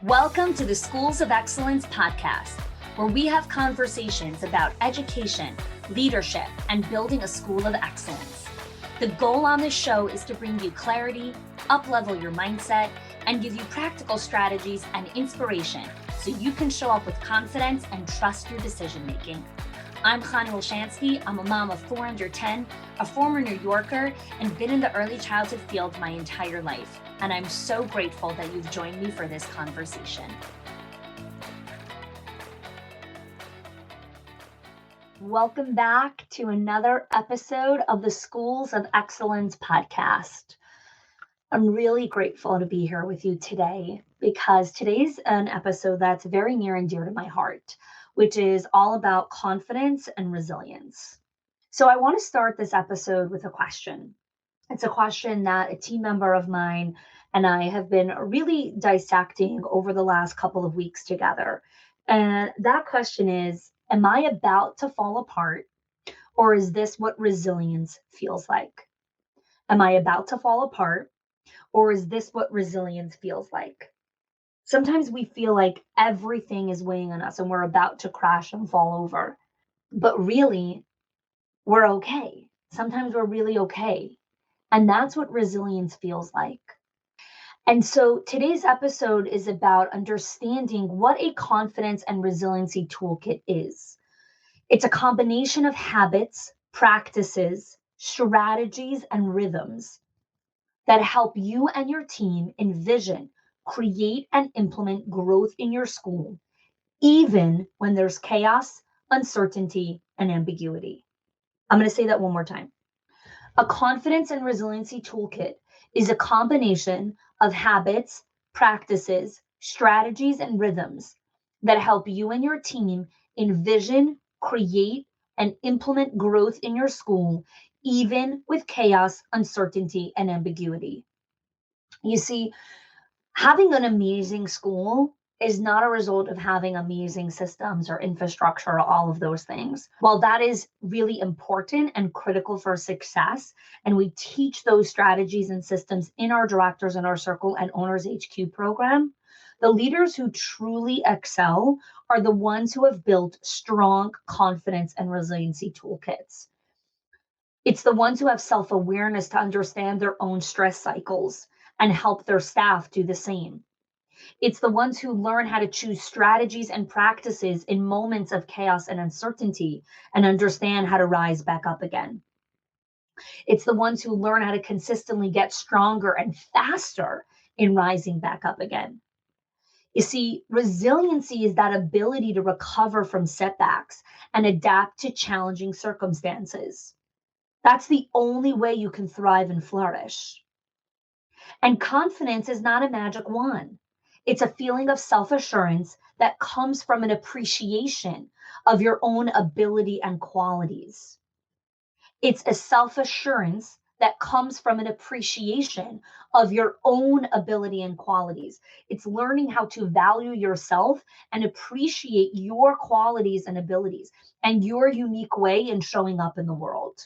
Welcome to the Schools of Excellence podcast, where we have conversations about education, leadership, and building a school of excellence. The goal on this show is to bring you clarity, up-level your mindset, and give you practical strategies and inspiration so you can show up with confidence and trust your decision-making. I'm Chani Olshansky. I'm a mom of 4 under 10, a former New Yorker, and been in the early childhood field my entire life. And I'm so grateful that you've joined me for this conversation. Welcome back to another episode of the Schools of Excellence podcast. I'm really grateful to be here with you today because today's an episode that's very near and dear to my heart, which is all about confidence and resilience. So I want to start this episode with a question. It's a question that a team member of mine and I have been really dissecting over the last couple of weeks together. And that question is, am I about to fall apart, or is this what resilience feels like? Am I about to fall apart, or is this what resilience feels like? Sometimes we feel like everything is weighing on us and we're about to crash and fall over. But really, we're okay. Sometimes we're really okay. And that's what resilience feels like. And so today's episode is about understanding what a confidence and resiliency toolkit is. It's a combination of habits, practices, strategies, and rhythms that help you and your team envision, create, and implement growth in your school, even when there's chaos, uncertainty, and ambiguity. I'm going to say that one more time. A confidence and resiliency toolkit is a combination of habits, practices, strategies, and rhythms that help you and your team envision, create, and implement growth in your school, even with chaos, uncertainty, and ambiguity. You see, having an amazing school is not a result of having amazing systems or infrastructure or all of those things. While that is really important and critical for success, and we teach those strategies and systems in our Directors in Our Circle and Owners HQ program, the leaders who truly excel are the ones who have built strong confidence and resiliency toolkits. It's the ones who have self-awareness to understand their own stress cycles and help their staff do the same. It's the ones who learn how to choose strategies and practices in moments of chaos and uncertainty and understand how to rise back up again. It's the ones who learn how to consistently get stronger and faster in rising back up again. You see, resiliency is that ability to recover from setbacks and adapt to challenging circumstances. That's the only way you can thrive and flourish. And confidence is not a magic wand. It's a feeling of self-assurance that comes from an appreciation of your own ability and qualities. It's a self-assurance that comes from an appreciation of your own ability and qualities. It's learning how to value yourself and appreciate your qualities and abilities and your unique way in showing up in the world.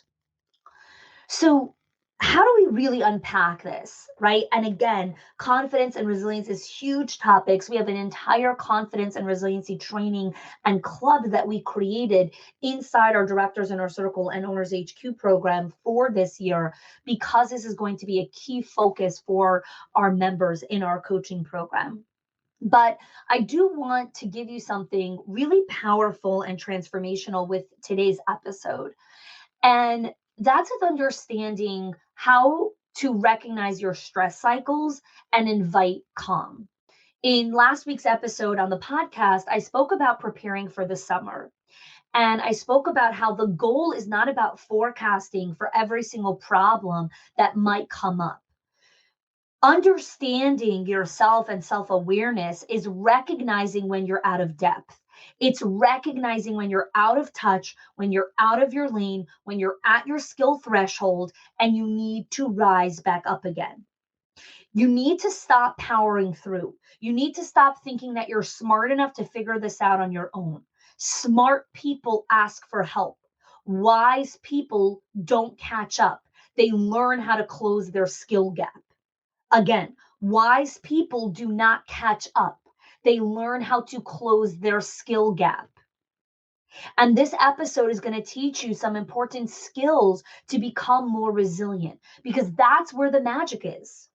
So how do we really unpack this, right? And again, confidence and resilience is huge topics. We have an entire confidence and resiliency training and club that we created inside our Directors in Our Circle and Owners HQ program for this year, because this is going to be a key focus for our members in our coaching program. But I do want to give you something really powerful and transformational with today's episode. And that's with understanding how to recognize your stress cycles and invite calm. In last week's episode on the podcast, I spoke about preparing for the summer. And I spoke about how the goal is not about forecasting for every single problem that might come up. Understanding yourself and self-awareness is recognizing when you're out of depth. It's recognizing when you're out of touch, when you're out of your lane, when you're at your skill threshold, and you need to rise back up again. You need to stop powering through. You need to stop thinking that you're smart enough to figure this out on your own. Smart people ask for help. Wise people don't catch up. They learn how to close their skill gap. Again, wise people do not catch up. They learn how to close their skill gap. And this episode is going to teach you some important skills to become more resilient, because that's where the magic is.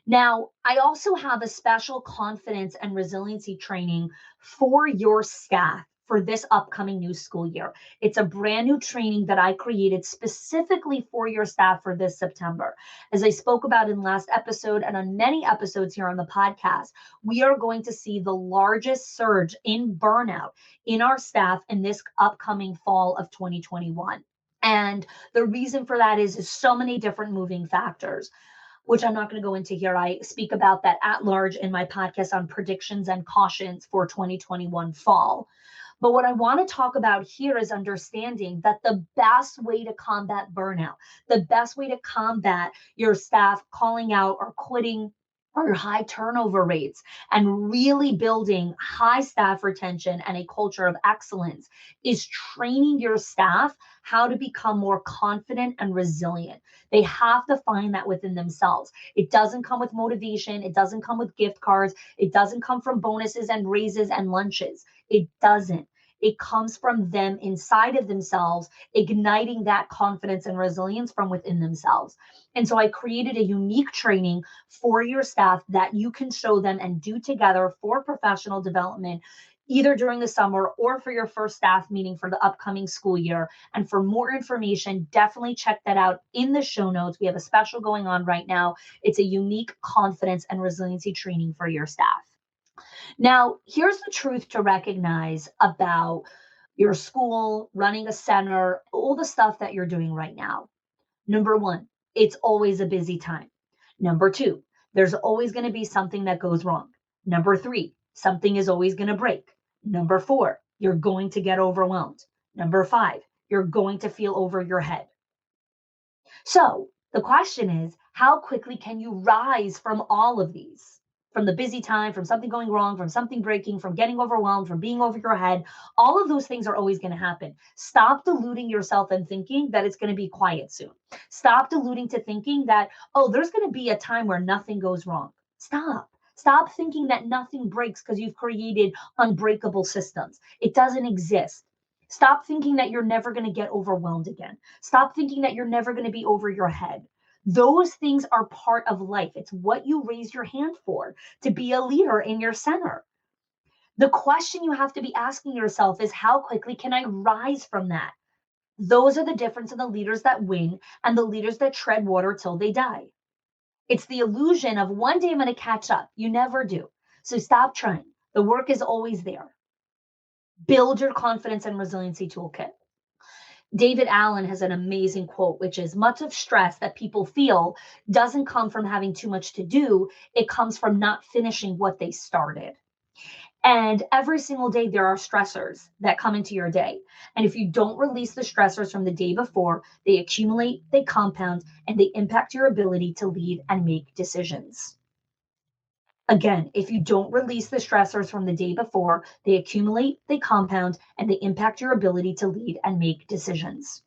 Now, I also have a special confidence and resiliency training for your staff for this upcoming new school year. It's a brand new training that I created specifically for your staff for this September. As I spoke about in last episode and on many episodes here on the podcast, we are going to see the largest surge in burnout in our staff in this upcoming fall of 2021. And the reason for that is so many different moving factors, which I'm not going to go into here. I speak about that at large in my podcast on predictions and cautions for 2021 fall. But what I want to talk about here is understanding that the best way to combat burnout, the best way to combat your staff calling out or quitting or high turnover rates, and really building high staff retention and a culture of excellence is training your staff how to become more confident and resilient. They have to find that within themselves. It doesn't come with motivation. It doesn't come with gift cards. It doesn't come from bonuses and raises and lunches. It doesn't. It comes from them inside of themselves, igniting that confidence and resilience from within themselves. And so I created a unique training for your staff that you can show them and do together for professional development, either during the summer or for your first staff meeting for the upcoming school year. And for more information, definitely check that out in the show notes. We have a special going on right now. It's a unique confidence and resiliency training for your staff. Now, here's the truth to recognize about your school, running a center, all the stuff that you're doing right now. Number one, it's always a busy time. Number two, there's always going to be something that goes wrong. Number three, something is always going to break. Number four, you're going to get overwhelmed. Number five, you're going to feel over your head. So the question is, how quickly can you rise from all of these? From the busy time, from something going wrong, from something breaking, from getting overwhelmed, from being over your head. All of those things are always going to happen. Stop deluding yourself and thinking that it's going to be quiet soon. Stop deluding to thinking that, oh, there's going to be a time where nothing goes wrong. Stop. Stop thinking that nothing breaks because you've created unbreakable systems. It doesn't exist. Stop thinking that you're never going to get overwhelmed again. Stop thinking that you're never going to be over your head. Those things are part of life. It's what you raise your hand for, to be a leader in your center. The question you have to be asking yourself is, how quickly can I rise from that? Those are the difference in the leaders that win and the leaders that tread water till they die. It's the illusion of one day I'm going to catch up. You never do. So stop trying. The work is always there. Build your confidence and resiliency toolkit. David Allen has an amazing quote, which is, much of stress that people feel doesn't come from having too much to do. It comes from not finishing what they started. And every single day, there are stressors that come into your day. And if you don't release the stressors from the day before, they accumulate, they compound, and they impact your ability to lead and make decisions. Again, if you don't release the stressors from the day before, they accumulate, they compound, and they impact your ability to lead and make decisions.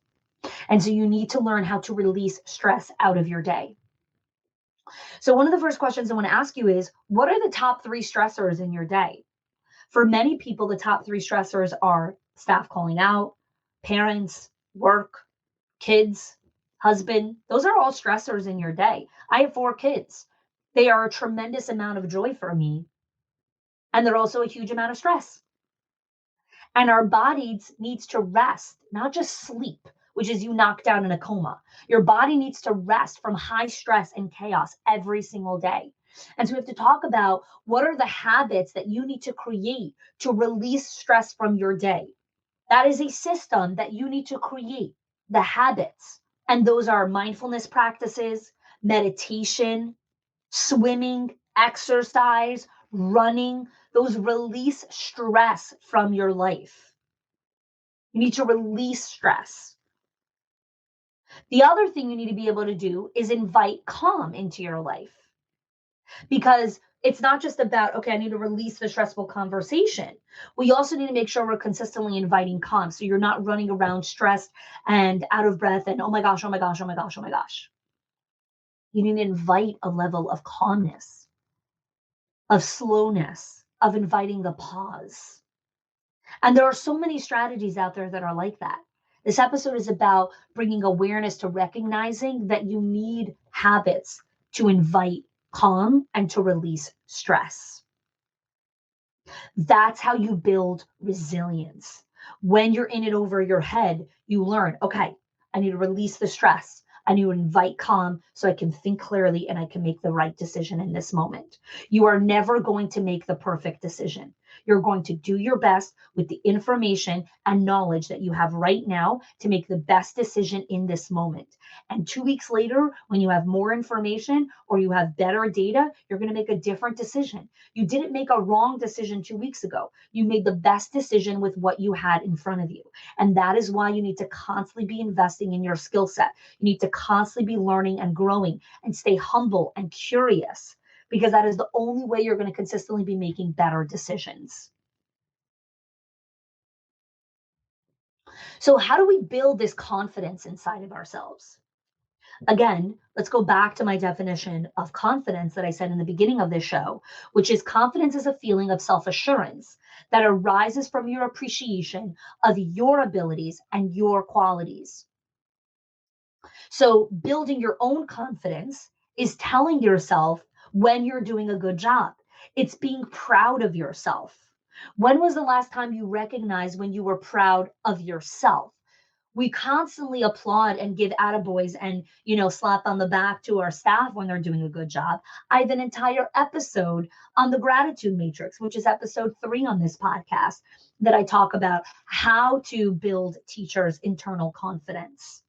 And so you need to learn how to release stress out of your day. So one of the first questions I want to ask you is, what are the top 3 stressors in your day? For many people, the top 3 stressors are staff calling out, parents, work, kids, husband. Those are all stressors in your day. I have 4 kids. They are a tremendous amount of joy for me. And they're also a huge amount of stress. And our bodies needs to rest, not just sleep, which is you knocked down in a coma. Your body needs to rest from high stress and chaos every single day. And so we have to talk about, what are the habits that you need to create to release stress from your day? That is a system that you need to create, the habits. And those are mindfulness practices, meditation, swimming, exercise, running. Those release stress from your life. You need to release stress. The other thing you need to be able to do is invite calm into your life. Because it's not just about, okay, I need to release the stressful conversation. We also need to make sure we're consistently inviting calm. So you're not running around stressed and out of breath and, oh my gosh, oh my gosh, oh my gosh, oh my gosh. You need to invite a level of calmness, of slowness, of inviting the pause. And there are so many strategies out there that are like that. This episode is about bringing awareness to recognizing that you need habits to invite calm and to release stress. That's how you build resilience. When you're in it over your head, you learn, okay, I need to release the stress. I need to invite calm so I can think clearly and I can make the right decision in this moment. You are never going to make the perfect decision. You're going to do your best with the information and knowledge that you have right now to make the best decision in this moment. And 2 weeks later, when you have more information or you have better data, you're going to make a different decision. You didn't make a wrong decision 2 weeks ago. You made the best decision with what you had in front of you. And that is why you need to constantly be investing in your skill set. You need to constantly be learning and growing and stay humble and curious, because that is the only way you're going to consistently be making better decisions. So, how do we build this confidence inside of ourselves? Again, let's go back to my definition of confidence that I said in the beginning of this show, which is confidence is a feeling of self assurance that arises from your appreciation of your abilities and your qualities. So, building your own confidence is telling yourself when you're doing a good job, it's being proud of yourself. When was the last time you recognized when you were proud of yourself? We constantly applaud and give attaboys and slap on the back to our staff when they're doing a good job. I have an entire episode on the gratitude matrix, which is episode 3 on this podcast, that I talk about how to build teachers' internal confidence.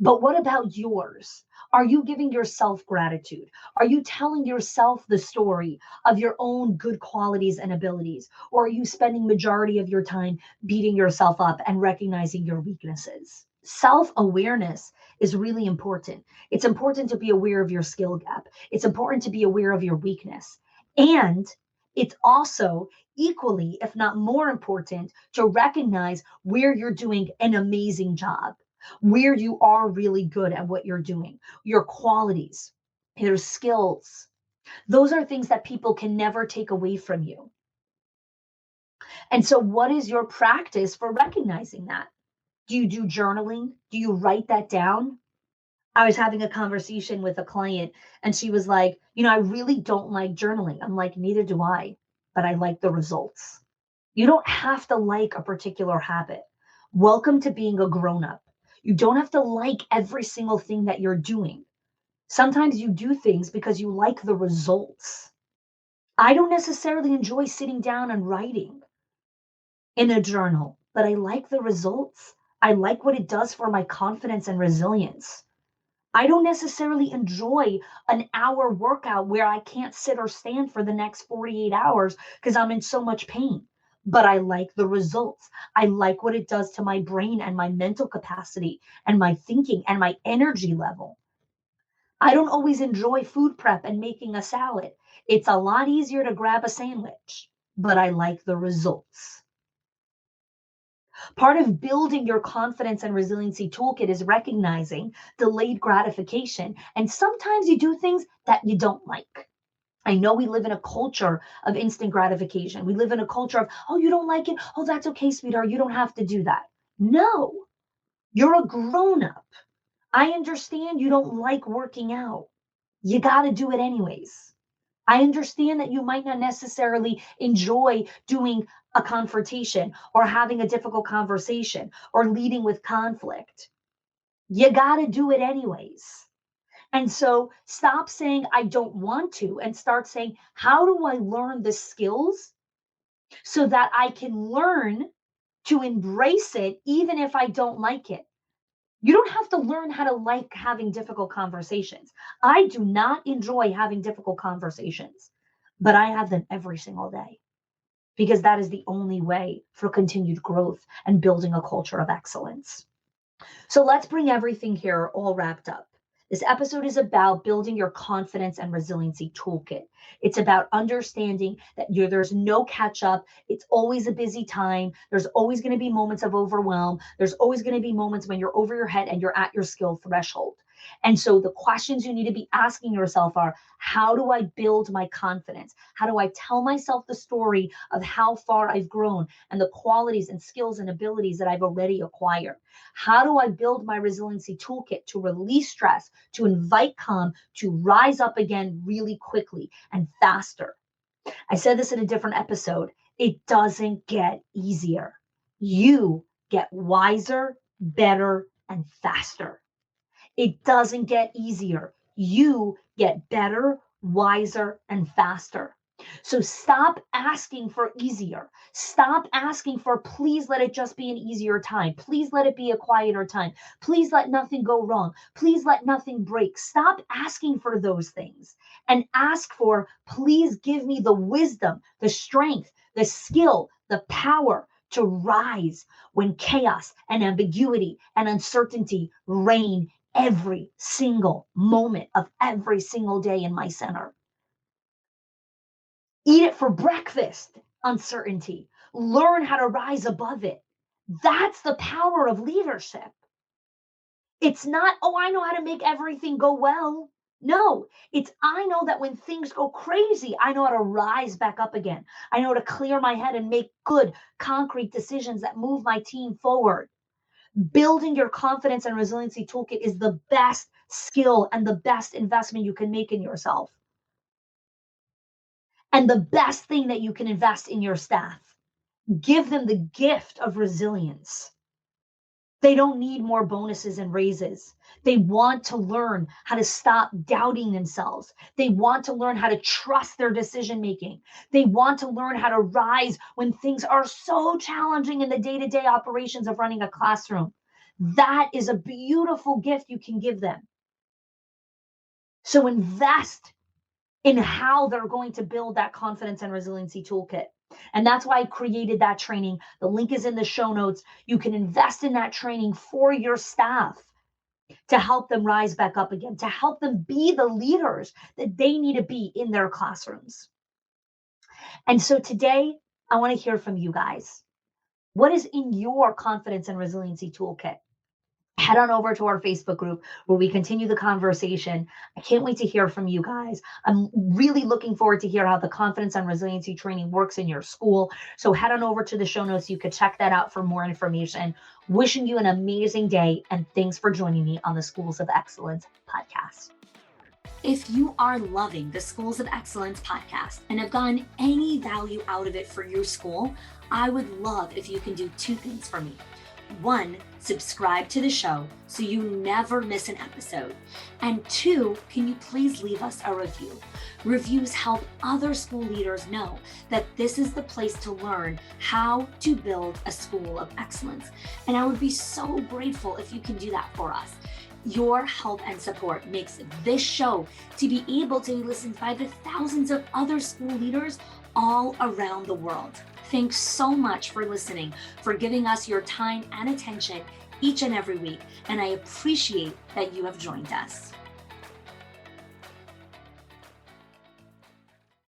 But what about yours? Are you giving yourself gratitude? Are you telling yourself the story of your own good qualities and abilities? Or are you spending majority of your time beating yourself up and recognizing your weaknesses? Self-awareness is really important. It's important to be aware of your skill gap. It's important to be aware of your weakness. And it's also equally, if not more important, to recognize where you're doing an amazing job, where you are really good at what you're doing, your qualities, your skills. Those are things that people can never take away from you. And so, what is your practice for recognizing that? Do you do journaling? Do you write that down? I was having a conversation with a client and she was like, I really don't like journaling. I'm like, neither do I, but I like the results. You don't have to like a particular habit. Welcome to being a grown up. You don't have to like every single thing that you're doing. Sometimes you do things because you like the results. I don't necessarily enjoy sitting down and writing in a journal, but I like the results. I like what it does for my confidence and resilience. I don't necessarily enjoy an hour workout where I can't sit or stand for the next 48 hours because I'm in so much pain. But I like the results. I like what it does to my brain and my mental capacity and my thinking and my energy level. I don't always enjoy food prep and making a salad. It's a lot easier to grab a sandwich, but I like the results. Part of building your confidence and resiliency toolkit is recognizing delayed gratification. And sometimes you do things that you don't like. I know we live in a culture of instant gratification. We live in a culture of, oh, you don't like it? Oh, that's okay, sweetheart. You don't have to do that. No, you're a grown up. I understand you don't like working out. You got to do it anyways. I understand that you might not necessarily enjoy doing a confrontation or having a difficult conversation or leading with conflict. You got to do it anyways. And so stop saying, I don't want to, and start saying, how do I learn the skills so that I can learn to embrace it, even if I don't like it? You don't have to learn how to like having difficult conversations. I do not enjoy having difficult conversations, but I have them every single day because that is the only way for continued growth and building a culture of excellence. So let's bring everything here all wrapped up. This episode is about building your confidence and resiliency toolkit. It's about understanding that there's no catch up. It's always a busy time. There's always going to be moments of overwhelm. There's always going to be moments when you're over your head and you're at your skill threshold. And so the questions you need to be asking yourself are, how do I build my confidence? How do I tell myself the story of how far I've grown and the qualities and skills and abilities that I've already acquired? How do I build my resiliency toolkit to release stress, to invite calm, to rise up again really quickly and faster? I said this in a different episode. It doesn't get easier. You get wiser, better, and faster. It doesn't get easier. You get better, wiser, and faster. So stop asking for easier. Stop asking for, please let it just be an easier time. Please let it be a quieter time. Please let nothing go wrong. Please let nothing break. Stop asking for those things and ask for, please give me the wisdom, the strength, the skill, the power to rise when chaos and ambiguity and uncertainty reign every single moment of every single day in my center. Eat it for breakfast, uncertainty. Learn how to rise above it. That's the power of leadership. It's not, oh, I know how to make everything go well. No, it's, I know that when things go crazy, I know how to rise back up again. I know how to clear my head and make good, concrete decisions that move my team forward. Building your confidence and resiliency toolkit is the best skill and the best investment you can make in yourself. And the best thing that you can invest in your staff. Give them the gift of resilience. They don't need more bonuses and raises. They want to learn how to stop doubting themselves. They want to learn how to trust their decision making. They want to learn how to rise when things are so challenging in the day-to-day operations of running a classroom. That is a beautiful gift you can give them. So invest in how they're going to build that confidence and resiliency toolkit. And that's why I created that training. The link is in the show notes. You can invest in that training for your staff to help them rise back up again, to help them be the leaders that they need to be in their classrooms. And so today, I want to hear from you guys. What is in your confidence and resiliency toolkit? Head on over to our Facebook group where we continue the conversation. I can't wait to hear from you guys. I'm really looking forward to hear how the confidence and resiliency training works in your school. So head on over to the show notes. You could check that out for more information. Wishing you an amazing day, and thanks for joining me on the Schools of Excellence podcast. If you are loving the Schools of Excellence podcast and have gotten any value out of it for your school, I would love if you can do two things for me. One, subscribe to the show so you never miss an episode. And two, can you please leave us a review? Reviews help other school leaders know that this is the place to learn how to build a school of excellence. And I would be so grateful if you can do that for us. Your help and support makes this show to be able to be listened by the thousands of other school leaders all around the world. Thanks so much for listening, for giving us your time and attention each and every week, and I appreciate that you have joined us.